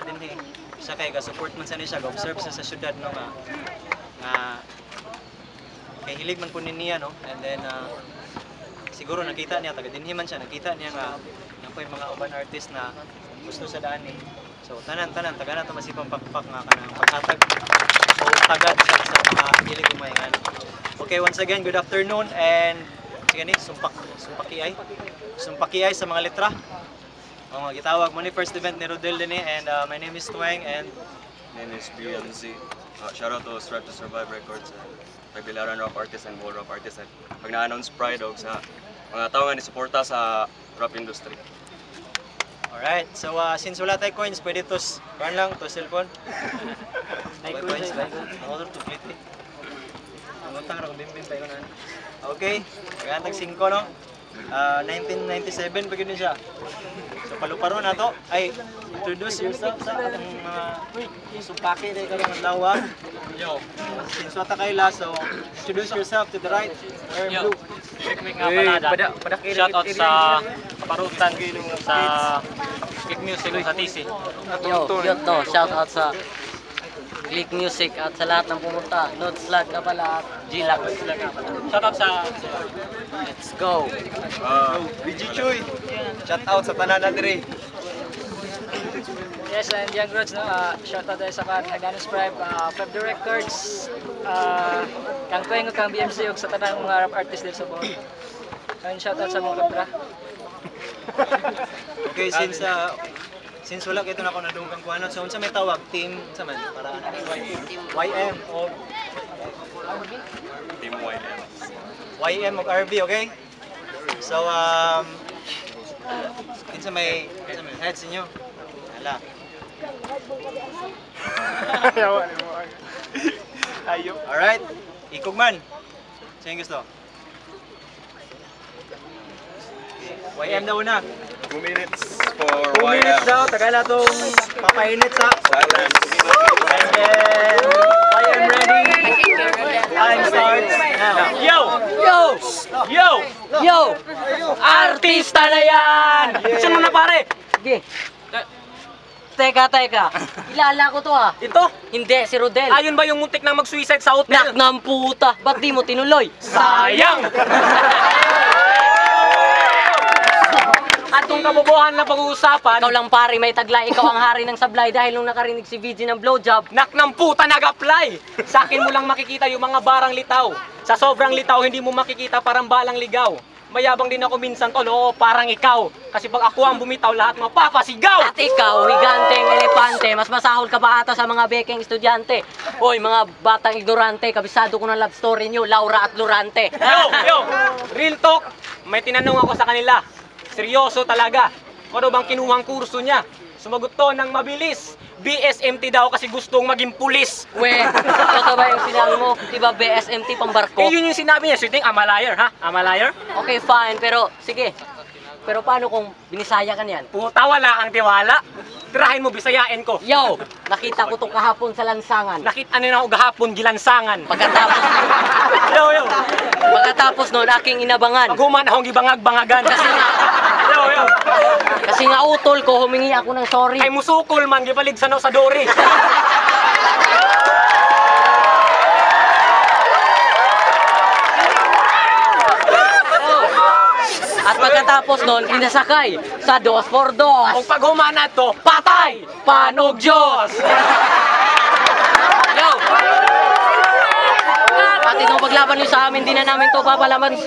din eh. Siya kay ga-support man sa niya, ga-observe sa syudad no nga kay hilig man kunin niya no. And then siguro nakita niya taga dinhi man siya, nakita niya nga nakoy mga urban artist na gusto sa daan eh. So tanan taga na to masipang pakpak nga kanang paghatag o tagad sa mga hilig umayngan. Okay, once again, good afternoon and sige ni sumpaki ay sa mga letra. O gitawag mo ni first event ni Rodel din and my name is Twang and my name is BMZ. Shout out to Strive to Survive Records, Tagbilaran Rap Artist and Whole Rap Artist. Pag na-announce Pride og sa mga tao nga ni suporta sa rap industry. Alright, so since wala tayo coins, pwede to run lang to cellphone. May coins ba? Ako to split eh. Ang utang ra ko bimbing pa ko na. Okay, kagantag 5 no. 1997 pa gid siya. So paluparo na to. Ay, introduce yourself sa atong mga sumpaki dai karong adlaw. Yo. Since wata kay la, so introduce yourself to the right. Blue. Quick nga palada. Shout out sa kaparutan sa Click Music sa TC. Yo, shout out sa Click Music at sa lahat ng pumunta. Notes Lag ka pala at G-Lag. Shout out sa Let's go. BG Chuy. Shout out sa tanan dire. Yes, and Young Roads, no, shout out sa kan Naganos Prime, Feb Records, kang Tweng ug kang BMC ug sa tanang mga rap artist dito sa buong. And shout out sa mga kontra. Okay, since wala kito na ako nadugang kuano, so unsa may tawag team sa man para YM o Team YM. YM og RB, okay? So kinsa may heads inyo? Hala. Ayo. Alright, ikog man. Sino gusto? YM daw na. 2 minutes for 2 YM. minutes daw, tagal na itong papainit sa. Silence. And then, YM ready. Time starts now. Yo! Yo! Yo! Yo! Artista na yan! Sino na pare? Sige. Teka. Kilala ko to ah. Ito? Hindi, si Rodel. Ayun ba yung muntik na mag-suicide sa hotel? Nak ng puta. Ba't di mo tinuloy? Sayang! At kung kabobohan na pag-uusapan, Ikaw lang pare, may taglay. Ikaw ang hari ng sablay dahil nung nakarinig si VG ng blowjob. nak ng puta nag-apply! Sa akin mo lang makikita yung mga barang litaw. Sa sobrang litaw, hindi mo makikita parang balang ligaw. Mayabang din ako minsan tol, oo, parang ikaw. Kasi pag ako ang bumitaw, lahat mapapasigaw! At ikaw, higanteng elepante, mas masahol ka pa ata sa mga bekeng estudyante. Hoy, mga batang ignorante, kabisado ko ng love story nyo, Laura at Lurante. Yo! Real talk, may tinanong ako sa kanila. Seryoso talaga. Ano bang kinuhang kurso niya? Sumagot to ng mabilis. BSMT daw kasi gustong maging pulis. We, totoo ba yung sinabi mo? Diba BSMT pambarko? Eh yun yung sinabi niya. So you think I'm a liar, ha? I'm a liar? Okay, fine, pero sige. Pero paano kung binisaya ka niyan? Puta, wala kang tiwala. Tirahin mo, bisayain ko. Yo, nakita ko tong kahapon sa lansangan. Nakita ano na ako gahapon, gilansangan. Pagkatapos, pagkatapos noon, aking inabangan. Pag human akong gibangag-bangagan. Yo. Kasi nga utol ko, humingi ako ng sorry. Ay musukol man, gibalig sa no sa Dory. At pagkatapos noon, pinasakay sa 2x2. Kung pag humana to, patay! Panog Diyos! Yo! At itong paglaban nyo sa amin, di na namin to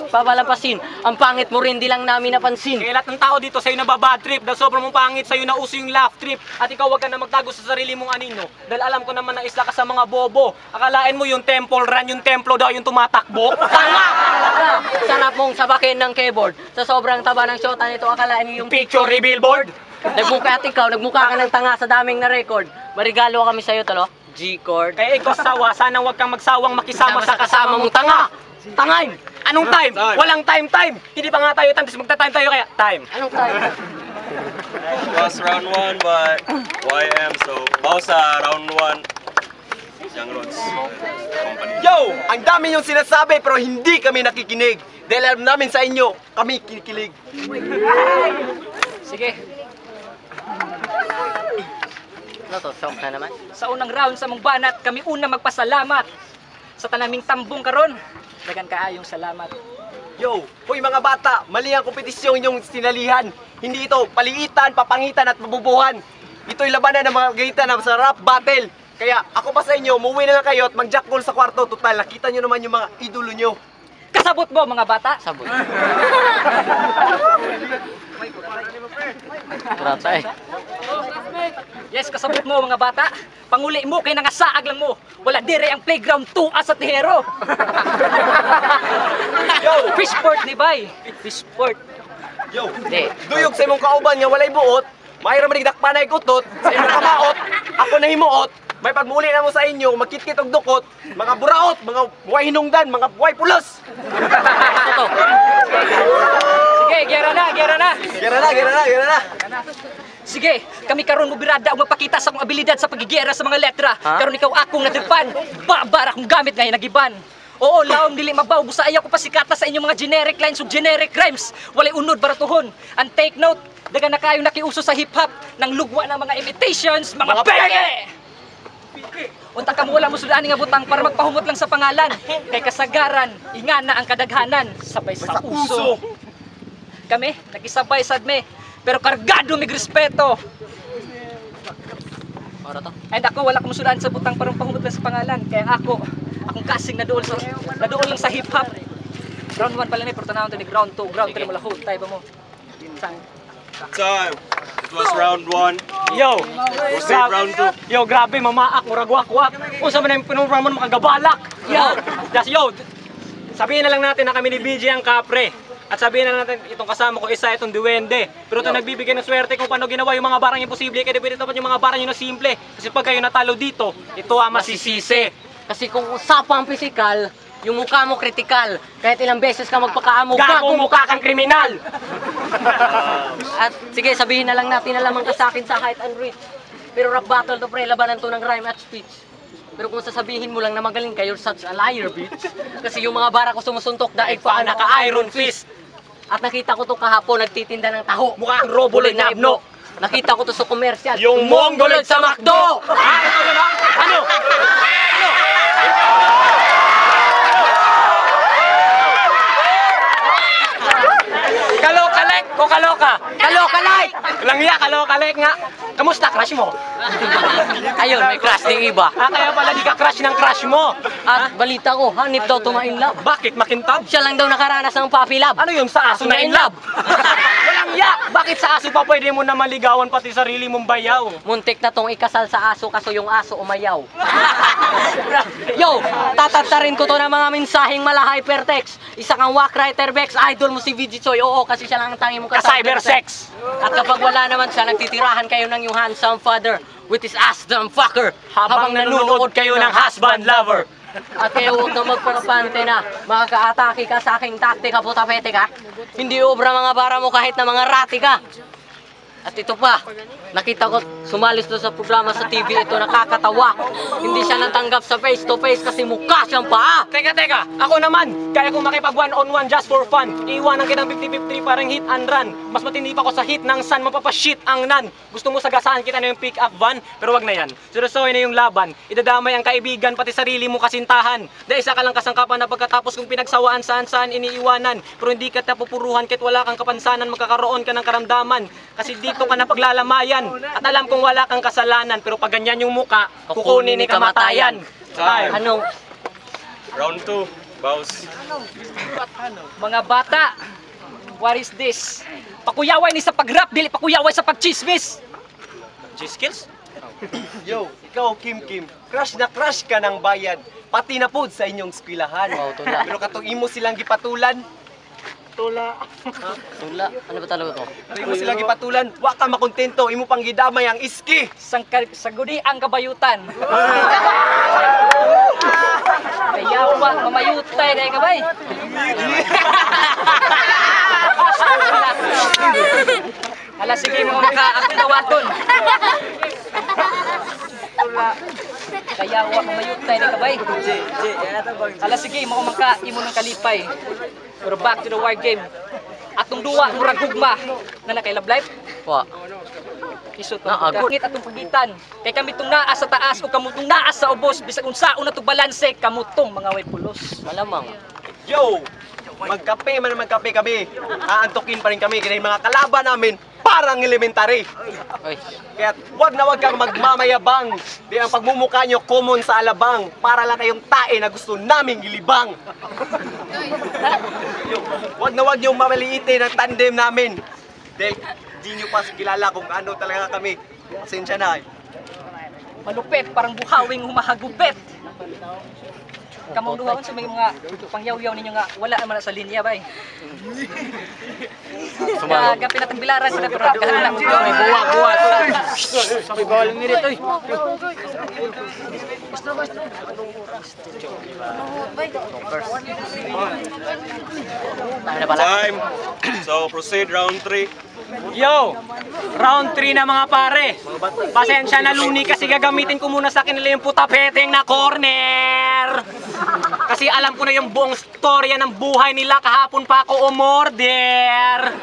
papalampasin. Ang pangit mo rin, di lang namin napansin. Kaya lahat ng tao dito sa'yo na babad trip. Dahil sobrang mong pangit, sa'yo na uso yung laugh trip. At ikaw wag ka na magtago sa sarili mong anino. Dahil alam ko naman na isla ka sa mga bobo. Akalain mo yung temple run, yung templo daw yung tumatakbo. Tanga! Sarap mong sabakin ng keyboard. Sa sobrang taba ng shota nito, akalain mo yung Picture reveal board. nagmukha at ikaw, nagmukha ka ng tanga sa daming na record. Marigalo kami sa'yo, talo. G-chord. Kaya ikaw sawa, sana huwag kang magsawang makisama sa kasama mong tanga. Tangay! Anong time? Walang time. Hindi pa nga tayo time, tapos magta-time tayo kaya time. Anong time? Was round 1 but YM, so bawas sa round 1 Young Roads Company. Yo! Ang dami yung sinasabi pero hindi kami nakikinig. Dahil alam namin sa inyo, kami kinikilig. Sige. Ano to? Shock na naman. Sa unang round sa mong banat, kami una magpasalamat. Sa tanaming tambong karon, dagan kaayong salamat. Yo, hoy mga bata, mali ang kompetisyon inyong sinalihan. Hindi ito paliitan, papangitan at mabubuhan. Ito'y labanan ng mga gaitan sa rap battle. Kaya ako pa sa inyo, umuwi na lang kayo at mag-jackball sa kwarto. Total, nakita nyo naman yung mga idolo nyo. Kasabot mo mga bata. Sabot. Grata eh. Yes, kasabot mo mga bata. Panguli mo kay nangasaag lang mo. Wala dire ang playground 2 sa Tihero. Yo, fishport ni bay. Fishport. Yo, Hindi. duyog sa imong kauban nga walay buot. Mayroon man dakpanay gutot, sa imong kamaot, ako na himuot. May pagmuli na mo sa inyo, magkitkit og dukot, mga buraot, mga buhay hinungdan, mga buhay pulos. Ito. Sige, gera na. Gira na. Sige, kami karon mo birada og magpakita sa akong abilidad sa pagigera sa mga letra. Ha? Karon ikaw akong nadirpan. Babar akong gamit nga nagiban. Oo, laom dili mabaw busa ayaw ko pasikata sa inyong mga generic lines ug generic rhymes. Walay unod baratuhon. And take note, daga na kayong nakiuso sa hip-hop ng lugwa ng mga imitations, mga pege! Unta ka mo wala mo sudaan nga butang para magpahumot lang sa pangalan. Kay kasagaran, ingana ang kadaghanan, sabay sa uso. Kami, nakisabay sad me, pero kargado mig respeto. Ora to. And ako wala ko musudan sa butang para magpahumot lang sa pangalan. Kaya akong kasing naduol lang sa hip-hop. Round 1 pala ni, pero tanawon to ni ground 2. Ground 3 mo lahod, tayo ba mo? Time. It was round 1. Yo! We'll save round 2. Yo, grabe, mamaak, murag wak-wak. Kung saan man yung pinurang mo makagabalak. Yo! Just yo! Sabihin na lang natin na kami ni BJ ang kapre. At sabihin na lang natin itong kasama ko isa itong duwende. Pero ito nagbibigay ng swerte kung paano ginawa yung mga barang imposible. Kaya pwede dapat yung mga barang yun na simple. Kasi pag kayo natalo dito, ito ang masisisi. Kasi kung usapang physical, yung mukha mo kritikal. Kahit ilang beses ka magpakaamo, Gagong mukha kang kriminal! At sige, sabihin na lang natin na lamang ka sa akin sa height and reach. Pero rap battle to pre, labanan to ng rhyme at speech. Pero kung sasabihin mo lang na magaling ka, you're such a liar, bitch. Kasi yung mga bara ko sumusuntok daig pa naka-iron fist. At nakita ko to kahapon, nagtitinda ng taho. Mukha kang roboloid na abno. Nakita ko to sa komersyal. Yung mongoloid sa McDo! Ano? Kalokalek o kaloka? Kalokalike! Langya, kalokalek nga. Kamusta crush mo? Ayun, may crush ng iba. Kaya pala di ka crush ng crush mo. At balita ko, hanip daw to ma-in love. Bakit makintab? Siya lang daw nakaranas ng puppy love. Ano yung sa aso na in love? Walang ya! Bakit sa aso pa pwede mo na maligawan pati sarili mong bayaw? Muntik na tong ikasal sa aso kaso yung aso umayaw. Yo, tatatarin ko to ng mga mensaheng mala hypertext. Isa kang whack writer Bex, idol mo si VG Choi. Oo, kasi siya lang ang tangi mo Ka-cybersex! At kapag wala naman siya, nagtitirahan kayo ng yung handsome father with his ass dumb fucker. Habang nanonood kayo ng husband lover. At kayo huwag na magparapante na makakaatake ka sa aking taktika, putapete ka. Hindi obra mga bara mo kahit na mga rati ka. At ito pa, nakita ko sumalis doon sa programa sa TV, ito nakakatawa. Hindi siya natanggap sa face to face kasi mukha siyang paa. Teka, ako naman, kaya kong makipag one-on-one just for fun. Iiwanan kitang 50-50 parang hit and run. Mas matindi pa ako sa hit ng sun, mapapashit ang nan. Gusto mo sagasaan kita na yung pick-up van, pero wag na yan. Seryosohin na yung laban, idadamay ang kaibigan, pati sarili mo kasintahan. Dahil isa ka lang kasangkapan na pagkatapos kong pinagsawaan saan-saan iniiwanan. Pero hindi ka napupuruhan kahit wala kang kapansanan, magkakaroon ka ng karamdaman. Kasi dito ka na paglalamayan. At alam kong wala kang kasalanan, pero pag ganyan yung muka, kukunin ni kamatayan. Time. Anong Round 2. Bows. Mga bata, what is this? Pakuyaway ni sa pag-rap, dili pakuyaway sa pag-chismis. G-skills? Yo, ikaw Kim, crush na crush ka ng bayan. Pati na pod sa inyong eskwelahan. Wow, tula. Pero katong imo silang gipatulan, Tula. tula? Ano ba talaga to? katong imo silang gipatulan, wa ka makontento, imo pang gidamay ang iski. Sagudi ang kabayutan. Kaya wa mamayutay dahil kabay. Hala, sige mo maka ako tawaton. Kaya wa mamayutay dahil kabay. Hala, sige mo maka imo ng kalipay. Pero back to the war game. Atong duwa murag gugma na nakay love life. Wa. Isot Naa, ka. Ngit atong pagitan. Kay kami tong naa sa taas o kamo tong naa sa ubos bisag unsaon na to balanse kamo tong mga way pulos. Malamang. Yo! Magkape man magkape kami. Aantukin pa rin kami kasi mga kalaban namin parang elementary. Oy. Kaya wag kang magmamayabang. Di ang pagmumukha nyo common sa alabang. Para lang kayong tae na gusto naming ilibang. Wag nyo mamaliitin ang tandem namin. Dahil di nyo pa kilala kung ano talaga kami. Pasensya na. Malupit parang buhawing humahagupit. Kamong duhaon sa mga pangyaw-yaw ninyo nga wala naman sa linya bay. Gapin natin bilaran sa natural kahalang mo. May buwa. Sabi bawal ng ngirit, oy. Time. So proceed round 3. Yo! Round 3 na mga pare. Pasensya na Luni kasi gagamitin ko muna sa kanila yung putapeteng na corner. Kasi alam ko na yung buong storya ng buhay nila kahapon pa ako umorder.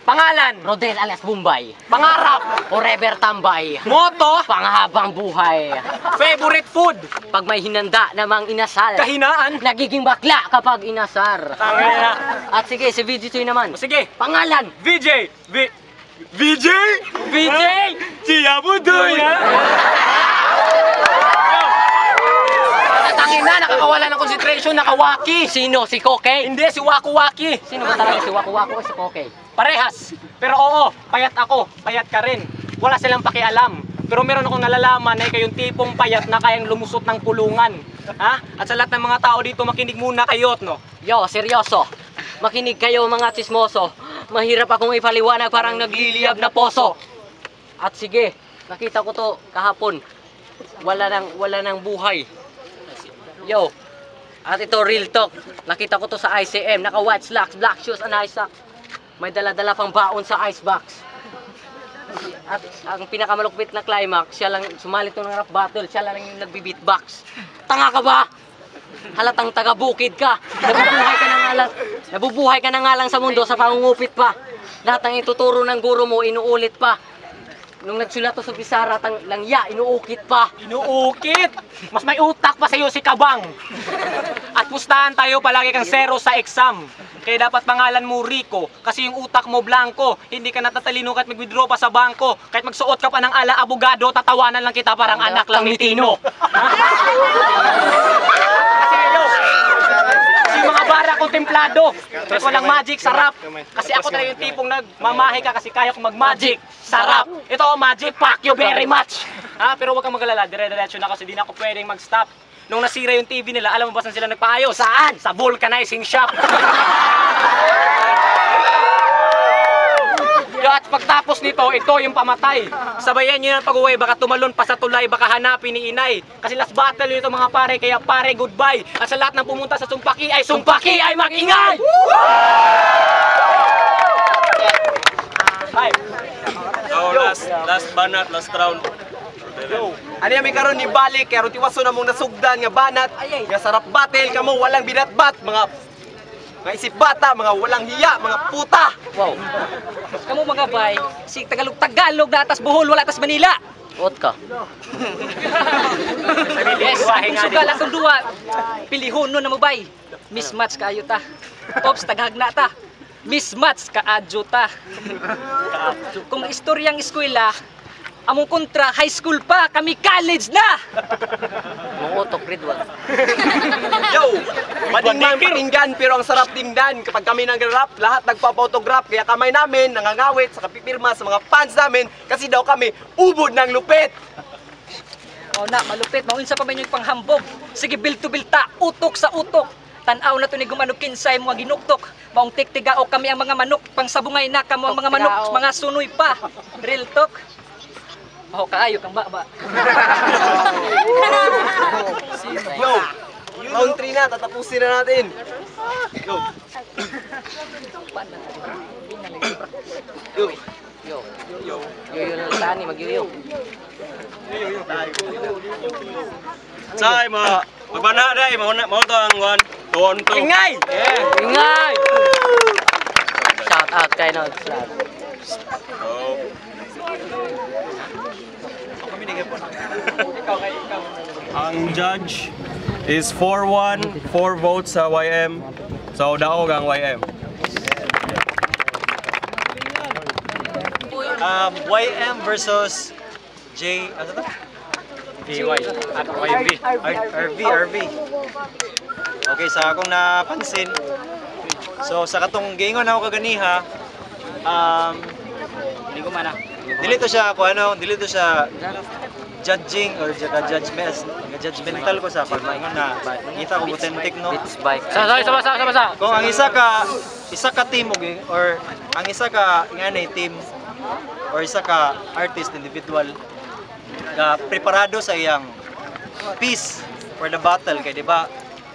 Pangalan? Rodel alias Bombay. Pangarap? Forever tambay. Moto? Panghabang buhay. Favorite food? Pag may hinanda namang inasal. Kahinaan? Nagiging bakla kapag inasar. Tangina. At sige, si VJ naman. Sige. Pangalan. VJ! VJ? VJ? Siya mo doon, ha? Tangina, nakakawala ng concentration, nakawaki. Sino? Si Koke? Hindi, si Waku Waki. Sino ba talaga si Waku Waku o si Koke? Parehas. Pero oo, payat ako, payat ka rin. Wala silang pakialam. Pero meron akong nalalaman na ikaw yung tipong payat na kayang lumusot ng kulungan. Ha? At sa lahat ng mga tao dito, makinig muna kayo, no? Yo, seryoso. Makinig kayo mga chismoso. Mahirap akong ipaliwanag parang nagliliyab na poso. At sige, nakita ko to kahapon. Wala nang buhay. Yo, at ito real talk. Nakita ko to sa ICM. Naka white slacks, black shoes, and ice socks. May dala-dala pang baon sa icebox. At ang pinakamalupit na climax, siya lang sumali to ng rap battle. Siya lang yung nagbi-beatbox. Tanga ka ba? Halatang taga-bukid ka. Nabubuhay ka na nga lang sa mundo sa pangungupit pa. Lahat ng ituturo ng guro mo, inuulit pa. Nung nagsulat to sa Bisara, langya, inuukit pa. Inuukit! Mas may utak pa sa'yo si Kabang. At pustahan tayo palagi kang zero sa exam. Kaya dapat pangalan mo Rico, kasi yung utak mo blanco. Hindi ka natatalino kahit mag-withdraw pa sa bangko. Kahit magsuot ka pa ng ala abogado, tatawanan lang kita parang anak lang ni Tino. Kasi yun, si mga bara kontemplado. Kahit walang magic, sarap. Kasi ako talaga yung tipong nagmamahe ka kasi kaya kong mag-magic. Sarap. Ito magic, fuck you very much. Pero wag kang magalala, dire-diretso na kasi di na ako pwedeng mag-stop. Nung nasira yung TV nila, alam mo ba saan sila nagpaayos? Saan? Sa vulcanizing shop. At pagtapos nito, ito yung pamatay. Sabayan nyo yung pag-uwi, baka tumalon pa sa tulay, baka hanapin ni inay. Kasi last battle yun itong mga pare, kaya pare goodbye. At sa lahat ng pumunta sa Sumpaki ay mag-ingay! Bye! So last banat, last round. Ano yung may karon ni balik, kaya tiwaso na mong nasugdan nga banat, nga sarap battle, kamo walang binatbat, mga isip bata, mga walang hiya, mga puta. Wow. Kamu mga bay, si Tagalog na atas Bohol wala atas Manila. Ot ka. Yes, kung sugal atong duwa, pilihon no na mo bay. Mismatch kayo ta. Tops taghagna ta. Mismatch kaadyo ta. Kung istoryang eskwela, among kontra high school pa, kami college na. Mong utok grade 1. Yo, madingman pakinggan pero ang sarap tingnan. Kapag kami nag-rap, lahat nagpa-photograph. Kaya kamay namin nangangawit sa kapipirma sa mga fans namin kasi daw kami ubod ng lupit. O na, malupit. Maunsa pa man yung panghambog. Sige, bil to bil ta, utok sa utok. Tanaw na to ni gumanok kinsay mga ginuktok. Maong tiktiga o kami ang mga manok. Pangsabungay na kamo ang mga manok, mga sunoy pa. Real talk. Oh, kaayo kang baba. Yo, round 3 na, tatapusin na natin. Yo. Yo. Yo. Yo. Yo lang tani magyo. Say, magbana day, mo to ang 1, 2, 1, 2. Ingay! Ingay! Shout out kay Nod. So, sige po. Ang judge is 4-1, 4 votes sa YM. So, daog ang YM. YM versus J, ano to? DY at YB. RV. Okay, sa akong napansin, so sa katong giingon ako kaganiha, Hindi ko man dili to siya judging or judgmental ko sa pag-ingon na kita ko authentic no. Sa. Kung ang isa ka team or ang isa ka ngani team or isa ka artist individual ga preparado sa iyang piece for the battle kay di ba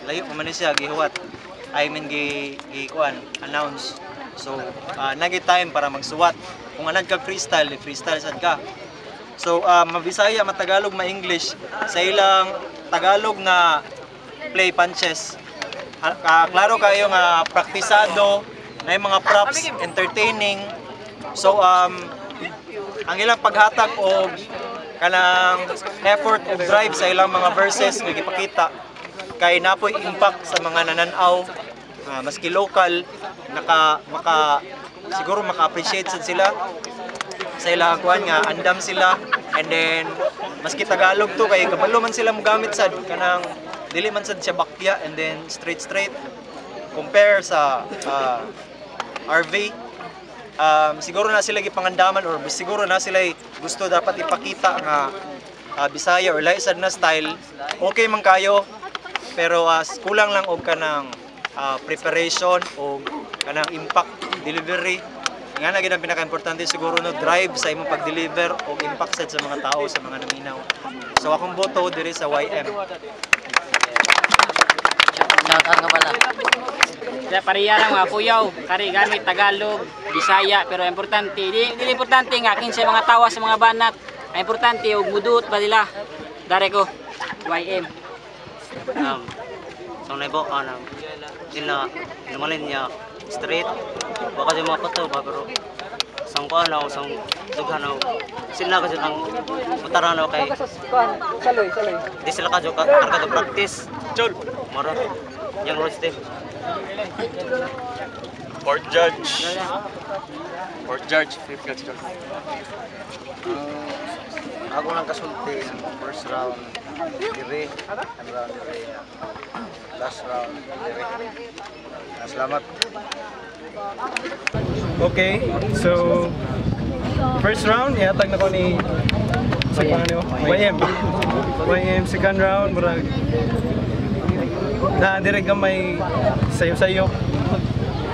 layo pa man siya gihuwat announce so nagi time para magsuwat kung anad ka freestyle sad ka so mabisaya matagalog ma-English sa ilang Tagalog na play punches klaro kayo nga praktisado na yung mga props entertaining so ang ilang paghatag o kanang effort o drive sa ilang mga verses nga gipakita kay napoy impact sa mga nananaw maski local siguro maka-appreciate sad sila sa ilang kuan nga andam sila and then maski Tagalog to kay kabalo man sila mogamit sad kanang dili man sad siya bakya and then straight compare sa RV siguro na sila gipangandaman or siguro na sila gusto dapat ipakita nga Bisaya or lahi sad na style okay man kayo pero kulang lang og kanang preparation o kanang impact delivery nga na gid ang pinaka-importante siguro no drive sa imong pag-deliver o impact sad sa mga tao sa mga naminaw so akong boto diri sa YM. Shout out nga pala. Kaya pariya lang mga kuyaw, kari gamit Tagalog, Bisaya, pero importante, di importante nga kinsa mga tawa sa mga banat. Ang importante og mudut ba nila. Dare ko YM. So naibo sila namalin niya straight baka di mga pato pero sang kuanaw sang dughanaw sila kasi ang mutaranaw kay di sila kadyo karga practice chol mara yang roasting Fourth judge, fifth judge. Ako lang kasulti first round dire, second round dire, last round dire. Salamat. Okay, so first round ihatag na ko ni YM second round murag na dire gamay sayo-sayo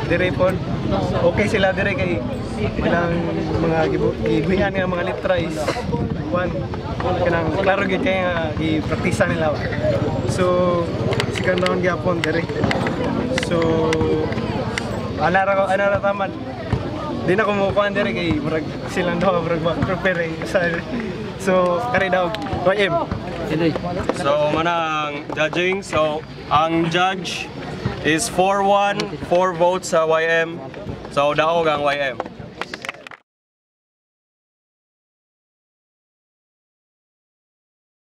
dire pon okay sila dire kay ilang mga gibuhian nga mga lip tries one kanang klaro gid kay nga gipraktisa nila so second round gyapon dire so ana ra taman di na ko mo kuan dire kay murag silang daw murag prepare so kari daw YM. So manang judging so ang judge is 4-1, 4 votes sa YM. So daog ang YM.